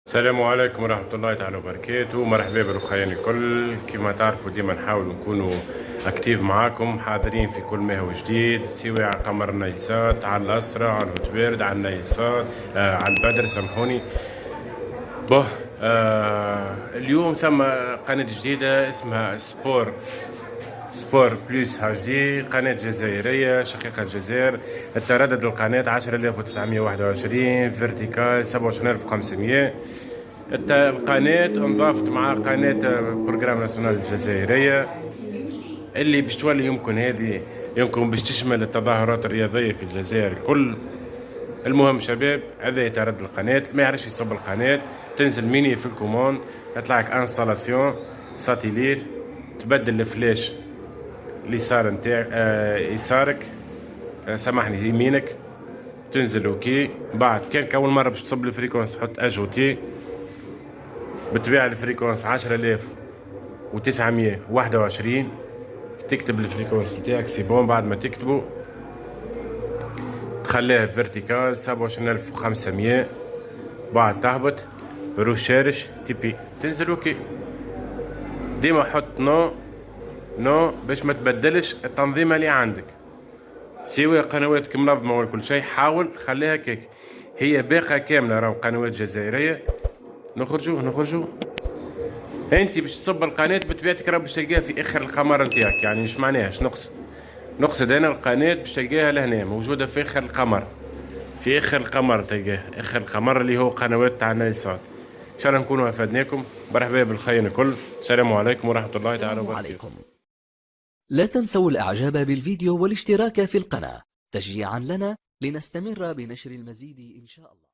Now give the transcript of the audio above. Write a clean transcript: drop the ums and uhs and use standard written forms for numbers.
السلام عليكم ورحمة الله تعالى وبركاته. مرحبا بالأخوان الكل. كما تعرفوا ديما نحاول نكونوا أكتيف معاكم، حاضرين في كل ما هو جديد، سواء على قمر النيسات، على الأسرة، على الهوتبيرد، على النيسات، على البدر، سامحوني. به اليوم ثم قناة جديدة اسمها سبور بلوس اتش دي، قناة جزائرية شقيقة الجزائر. التردد القناة 10921، فيرتيكال 27500. القناة انضافت مع قناة برنامج ناسيونال الجزائرية اللي باش تولي يمكن باش تشمل التظاهرات الرياضية في الجزائر الكل. المهم شباب، هذا يتردد القناة، ما يعرفش يصب القناة، تنزل ميني في الكوموند، يطلع لك انستالاسيون ساتيليت، تبدل الفلاش اليسار نتاع يسارك، سامحني يمينك، تنزل اوكي. بعد كان اول مره باش تصب الفريكونس تحط اجوتي، بتبيع الفريكونس 10921، تكتب الفريكونس نتاعك سي بون. بعد ما تكتبه تخليها فيرتيكال 27500، بعد تهبط روشارش تيبي، تنزل اوكي. ديما حط نو باش ما تبدلش التنظيمه اللي عندك، سوى قنواتك منظمه ولا كل شيء، حاول خليها كيك هي باقه كامله. راهو قنوات جزائريه. نخرجوا انت باش تصب القناه بطبيعتك راه باش تلقاها في اخر القمر نتاعك. يعني مش معناها اش نقصد انا القناه باش تلقاها لهنا موجوده في اخر القمر، في اخر القمر تلقاها اخر القمر اللي هو قنوات تاع النايسات. ان شاء الله نكونوا افدناكم. مرحبا بالخير الكل، السلام عليكم ورحمه الله تعالى السلام وبركاته. عليكم. لا تنسوا الإعجاب بالفيديو والاشتراك في القناة تشجيعا لنا لنستمر بنشر المزيد إن شاء الله.